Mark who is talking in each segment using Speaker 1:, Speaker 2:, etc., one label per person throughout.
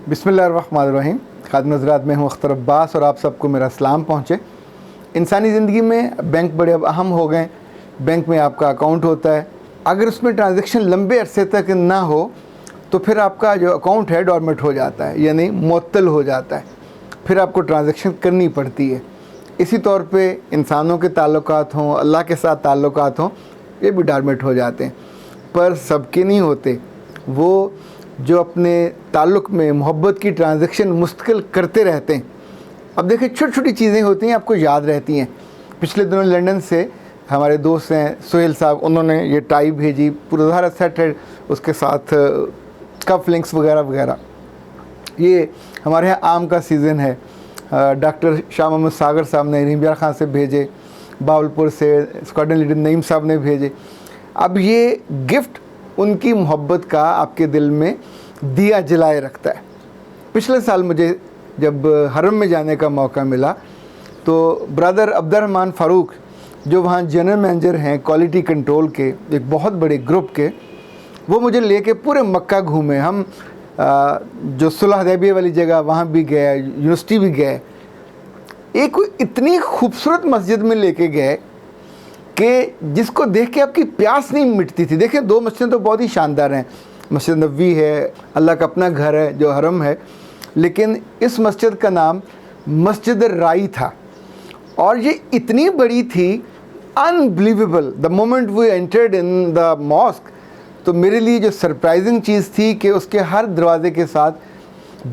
Speaker 1: बिस्मिल्लाहिर्रहमानिर्रहीम। खादिम हज़रात, मैं हूँ अख्तर अब्बास और आप सबको मेरा सलाम पहुँचे। इंसानी ज़िंदगी में बैंक बड़े अब अहम हो गए। बैंक में आपका अकाउंट होता है, अगर उसमें ट्रांजैक्शन लंबे अरसे तक ना हो तो फिर आपका जो अकाउंट है डॉर्मेंट हो जाता है, यानी मुअत्तल हो जाता है, फिर आपको ट्रांजैक्शन करनी पड़ती है। इसी तौर पे इंसानों के ताल्लुकात हों, अल्लाह के साथ ताल्लुकात हों, ये भी डॉर्मेंट हो जाते हैं। पर सबके नहीं होते। वो जो अपने ताल्लुक़ में मोहब्बत की ट्रांजैक्शन मुस्तकिल करते रहते हैं। अब देखिए, छोटी छोटी चीज़ें होती हैं, आपको याद रहती हैं। पिछले दिनों लंदन से हमारे दोस्त हैं सोहेल साहब, उन्होंने ये टाई भेजी, पूरा सारा सेट है, उसके साथ कफ लिंक्स वगैरह वगैरह। ये हमारे यहाँ आम का सीज़न है। डॉक्टर शाह मोहम्मद सागर साहब ने रिम्बिया खान से भेजे, बावलपुर से स्क्वाड्रन लीडर नईम साहब ने भेजे। अब ये गिफ्ट उनकी मोहब्बत का आपके दिल में दिया जलाए रखता है। पिछले साल मुझे जब हरम में जाने का मौका मिला तो ब्रदर अब्दुर्रहमान फ़ारूक, जो वहाँ जनरल मैनेजर हैं क्वालिटी कंट्रोल के एक बहुत बड़े ग्रुप के, वो मुझे लेके पूरे मक्का घूमे। हम जो सुलह हुदैबिया वाली जगह वहाँ भी गए, यूनिवर्सिटी भी गए। एक इतनी खूबसूरत मस्जिद में लेके गए कि जिसको देख के आपकी प्यास नहीं मिटती थी। देखिए, दो मस्जिदें तो बहुत ही शानदार हैं। मस्जिद नबवी है, अल्लाह का अपना घर है जो हरम है, लेकिन इस मस्जिद का नाम मस्जिद राई था और ये इतनी बड़ी थी, unbelievable. The moment we entered in the mosque, तो मेरे लिए जो सरप्राइजिंग चीज़ थी कि उसके हर दरवाजे के साथ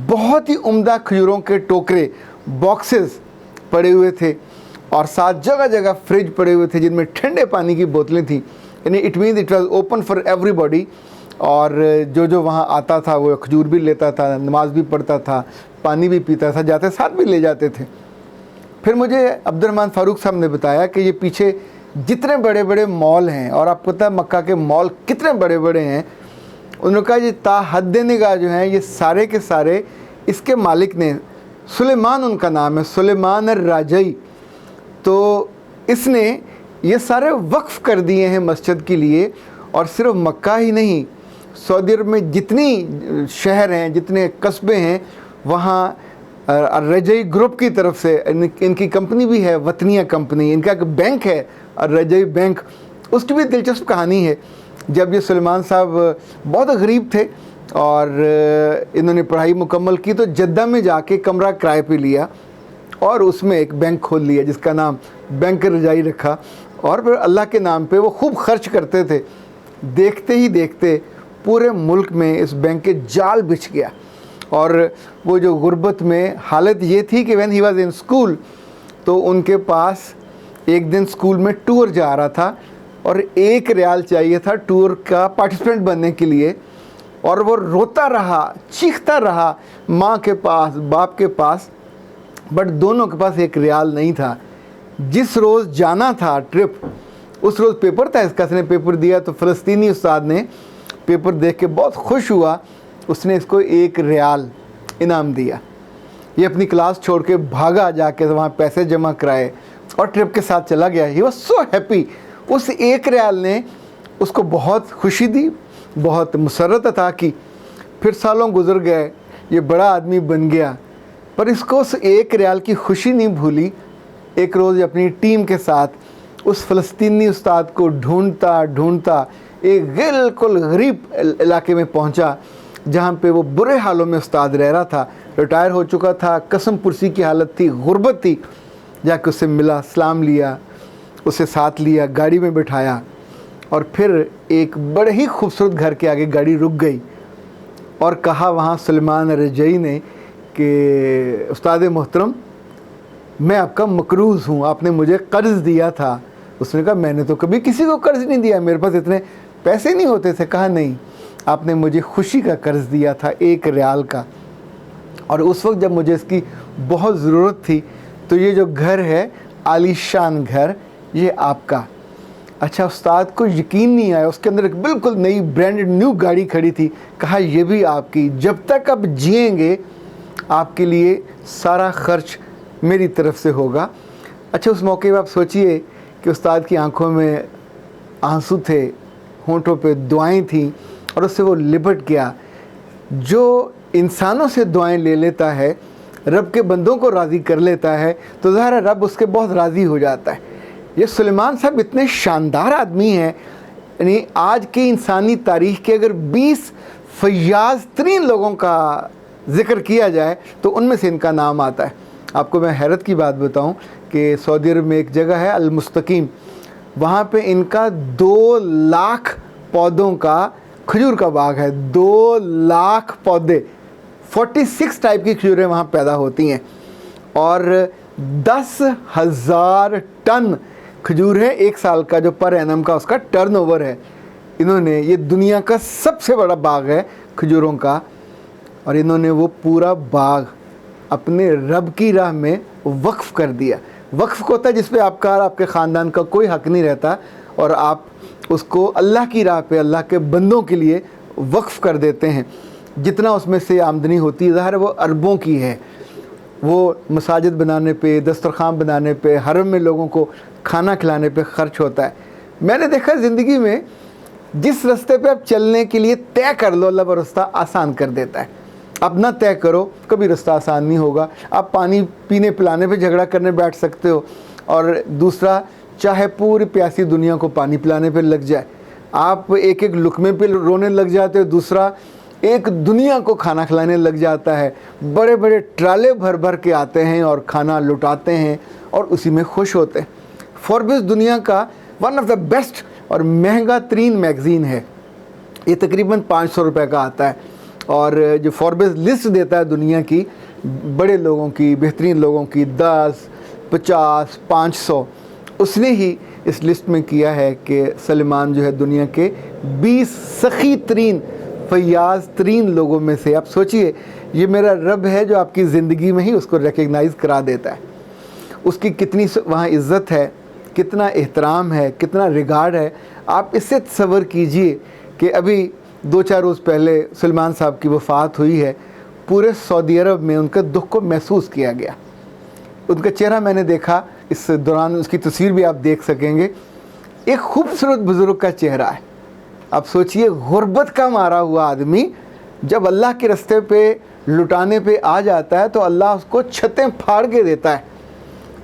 Speaker 1: बहुत ही उम्दा खजूरों के टोकरे, बॉक्सेस पड़े हुए थे और साथ जगह जगह फ्रिज पड़े हुए थे जिनमें ठंडे पानी की बोतलें थी। यानी it means it was open for everybody. और जो वहाँ आता था वो खजूर भी लेता था, नमाज भी पढ़ता था, पानी भी पीता था, जाते साथ भी ले जाते थे। फिर मुझे अब्दुर्रहमान फ़ारूक साहब ने बताया कि ये पीछे जितने बड़े बड़े मॉल हैं, और आपको पता है मक्का के मॉल कितने बड़े बड़े हैं, उन्होंने कहा ये ताहद निगाह जो हैं ये सारे के सारे इसके मालिक ने, सुलेमान उनका नाम है, सुलेमान अर्राजई, तो इसने ये सारे वक्फ़ कर दिए हैं मस्जिद के लिए। और सिर्फ मक्का ही नहीं, सऊदी अरब में जितनी शहर हैं, जितने कस्बे हैं, वहाँ अर्राजई ग्रुप की तरफ से इनकी कंपनी भी है, वतनिया कंपनी, इनका एक बैंक है अर्राजई बैंक। उसकी भी दिलचस्प कहानी है। जब ये सुलेमान साहब बहुत गरीब थे और इन्होंने पढ़ाई मुकम्मल की तो जद्दा में जाके कमरा किराए पे लिया और उसमें एक बैंक खोल लिया जिसका नाम बैंक रजाई रखा। और फिर अल्लाह के नाम पे वो खूब खर्च करते थे। देखते ही देखते पूरे मुल्क में इस बैंक के जाल बिछ गया। और वो जो गुर्बत में हालत ये थी कि when he was in school, तो उनके पास एक दिन स्कूल में टूर जा रहा था और 1 रियाल चाहिए था टूर का पार्टिसिपेंट बनने के लिए। और वो रोता रहा, चीखता रहा माँ के पास, बाप के पास, बट दोनों के पास 1 रियाल नहीं था। जिस रोज़ जाना था ट्रिप, उस रोज़ पेपर था इसका, इसने पेपर दिया तो फ़लस्तीनी उस्ताद ने पेपर देख के बहुत खुश हुआ, उसने इसको 1 रियाल इनाम दिया। ये अपनी क्लास छोड़ के भागा, जाके वहाँ पैसे जमा कराए और ट्रिप के साथ चला गया। He was so happy. उस 1 रियाल ने उसको बहुत खुशी दी, बहुत मुसर्रत अता की। फिर सालों गुजर गए, ये बड़ा आदमी बन गया, पर इसको उस 1 रियाल की खुशी नहीं भूली। एक रोज़ अपनी टीम के साथ उस फ़लस्तीनी उस्ताद को ढूंढता ढूंढता एक बिल्कुल गरीब इलाके में पहुंचा जहां पे वो बुरे हालों में उस्ताद रह रहा था, रिटायर हो चुका था, कसम पुरसी की हालत थी, गुर्बत थी। जाके उससे मिला, सलाम लिया, उसे साथ लिया, गाड़ी में बिठाया और फिर एक बड़े ही खूबसूरत घर के आगे गाड़ी रुक गई और कहा वहाँ सुलेमान अर्राजई ने कि उस्ताद मोहतरम, मैं आपका मकरूज़ हूँ, आपने मुझे कर्ज़ दिया था। उसने कहा मैंने तो कभी किसी को कर्ज़ नहीं दिया, मेरे पास इतने पैसे नहीं होते थे। कहा नहीं, आपने मुझे खुशी का कर्ज़ दिया था 1 रियाल का, और उस वक्त जब मुझे इसकी बहुत ज़रूरत थी तो ये जो घर है, आलीशान घर, ये आपका। अच्छा, उस्ताद को यकीन नहीं आया, उसके अंदर एक बिल्कुल नई ब्रांडेड न्यू गाड़ी खड़ी थी। कहा ये भी आपकी, जब तक आप जिएंगे आपके लिए सारा खर्च मेरी तरफ से होगा। अच्छा, उस मौके पर आप सोचिए कि उस्ताद की आंखों में आंसू थे, होंठों पे दुआएं थीं और उससे वो लिपट गया। जो इंसानों से दुआएं ले लेता है, रब के बंदों को राज़ी कर लेता है, तो ज़ाहिर है रब उसके बहुत राज़ी हो जाता है। ये सुलेमान साहब इतने शानदार आदमी हैं, यानी आज की इंसानी तारीख़ के अगर 20 फयाज़ तरीन लोगों का ज़िक्र किया जाए तो उनमें से इनका नाम आता है। आपको मैं हैरत की बात बताऊं कि सऊदी अरब में एक जगह है अल मुस्तकीम, वहाँ पे इनका 2 लाख पौधों का खजूर का बाग है। 2 लाख पौधे, 46 टाइप की खजूरें वहाँ पैदा होती हैं और 10,000 टन खजूर है एक साल का, जो पर एनम का उसका टर्नओवर है। इन्होंने, ये दुनिया का सबसे बड़ा बाग है खजूरों का, और इन्होंने वो पूरा बाग अपने रब की राह में वक्फ़ कर दिया। वक्फ़ को होता है जिस पे आपका और आपके ख़ानदान का कोई हक़ नहीं रहता, और आप उसको अल्लाह की राह पे, अल्लाह के बंदों के लिए वक्फ़ कर देते हैं। जितना उसमें से आमदनी होती है, ज़ाहिर है वो अरबों की है, वो मसाजिद बनाने पे, दस्तरखान बनाने पे, हरम में लोगों को खाना खिलाने पे ख़र्च होता है। मैंने देखा ज़िंदगी में जिस रास्ते पे आप चलने के लिए तय कर लो, अल्लाह वो रास्ता आसान कर देता है। आप ना तय करो, कभी रास्ता आसान नहीं होगा। आप पानी पीने पिलाने पे झगड़ा करने बैठ सकते हो, और दूसरा चाहे पूरी प्यासी दुनिया को पानी पिलाने पे लग जाए, आप एक एक लुकमे पे रोने लग जाते हो, दूसरा एक दुनिया को खाना खिलाने लग जाता है। बड़े बड़े ट्राले भर भर के आते हैं और खाना लुटाते हैं और उसी में खुश होते हैं। फोर्ब्स दुनिया का वन ऑफ द बेस्ट और महंगा तरीन मैगज़ीन है। ये तकरीबन 500 रुपये का आता है, और जो फोर्ब्स लिस्ट देता है दुनिया की बड़े लोगों की, बेहतरीन लोगों की, 10, 50, 500, उसने ही इस लिस्ट में किया है कि सलमान जो है दुनिया के 20 सखी तरीन, फयाज़ तरीन लोगों में से। आप सोचिए, ये मेरा रब है जो आपकी ज़िंदगी में ही उसको रिकग्नाइज़ करा देता है। उसकी कितनी वहाँ इज़्ज़त है, कितना एहतराम है, कितना रिगार्ड है। आप इससे तसव्वुर कीजिए कि अभी 2-4 रोज़ पहले सलमान साहब की वफ़ात हुई है। पूरे सऊदी अरब में उनके दुख को महसूस किया गया। उनका चेहरा मैंने देखा, इस दौरान उसकी तस्वीर भी आप देख सकेंगे। एक खूबसूरत बुज़ुर्ग का चेहरा है। आप सोचिए, गुर्बत का मारा हुआ आदमी जब अल्लाह के रास्ते पे लुटाने पे आ जाता है तो अल्लाह उसको छतें फाड़ के देता है।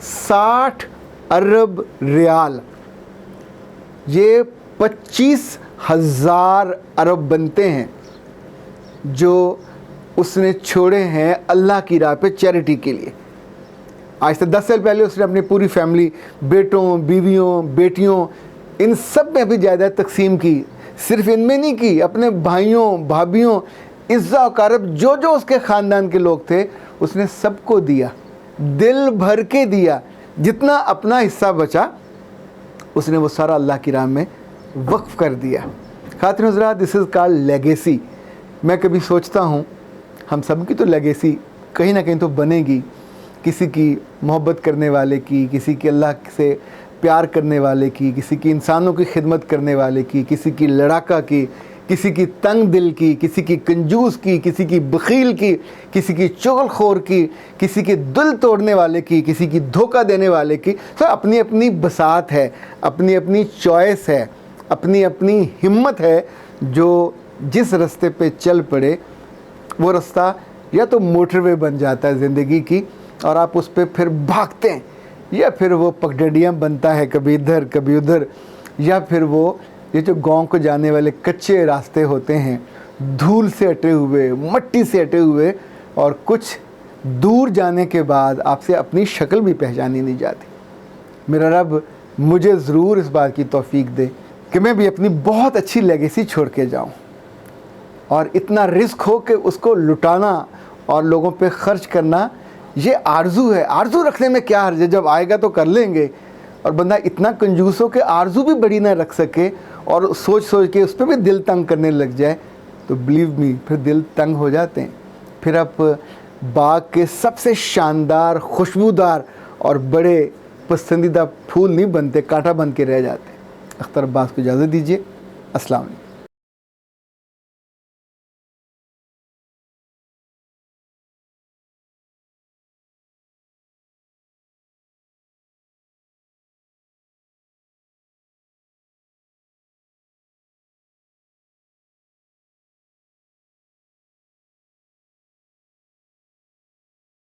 Speaker 1: 60 अरब रियाल, ये 25,000 अरब बनते हैं जो उसने छोड़े हैं अल्लाह की राह पे चैरिटी के लिए। आज से 10 साल पहले उसने अपनी पूरी फैमिली, बेटों, बीवियों, बेटियों, इन सब में भी जायदाद तकसीम की। सिर्फ इनमें नहीं की, अपने भाइयों, भाभियों, इज़्ज़ा कारब जो जो उसके ख़ानदान के लोग थे उसने सबको दिया, दिल भर के दिया। जितना अपना हिस्सा बचा उसने वो सारा अल्लाह की राह में वक्फ़ कर दिया। खातिन हज़रात, दिस इज़ कॉल्ड लेगेसी। मैं कभी सोचता हूँ हम सब की तो लेगेसी कहीं ना कहीं तो बनेगी, किसी की मोहब्बत करने वाले की, किसी की अल्लाह से प्यार करने वाले की, किसी की इंसानों की खिदमत करने वाले की, किसी की लड़ाका की, किसी की तंग दिल की, किसी की कंजूस की, किसी की बखील की, किसी की चुगलखोर की, किसी के दिल तोड़ने वाले की, किसी की धोखा देने वाले की। तो अपनी अपनी बसात है, अपनी अपनी चॉइस है, अपनी अपनी हिम्मत है। जो जिस रास्ते पे चल पड़े वो रास्ता या तो मोटरवे बन जाता है ज़िंदगी की और आप उस पर फिर भागते हैं, या फिर वो पगडंडियाँ बनता है कभी इधर कभी उधर, या फिर वो ये जो गांव को जाने वाले कच्चे रास्ते होते हैं, धूल से अटे हुए, मट्टी से अटे हुए, और कुछ दूर जाने के बाद आपसे अपनी शक्ल भी पहचानी नहीं जाती। मेरा रब मुझे ज़रूर इस बात की तौफीक दे कि मैं भी अपनी बहुत अच्छी लेगेसी छोड़ के जाऊँ, और इतना रिस्क हो कि उसको लुटाना और लोगों पे ख़र्च करना ये आरज़ू है। आरज़ू रखने में क्या हर्ज है, जब आएगा तो कर लेंगे। और बंदा इतना कंजूस हो कि आरज़ू भी बड़ी ना रख सके और सोच सोच के उस पर भी दिल तंग करने लग जाए, तो बिलीव मी फिर दिल तंग हो जाते हैं। फिर आप बाग के सबसे शानदार, खुशबूदार और बड़े पसंदीदा फूल नहीं बनते, कांटा बन के रह जाते। अख्तर अब्बास को इजाज़त दीजिए। अस्सलाम वालेकुम।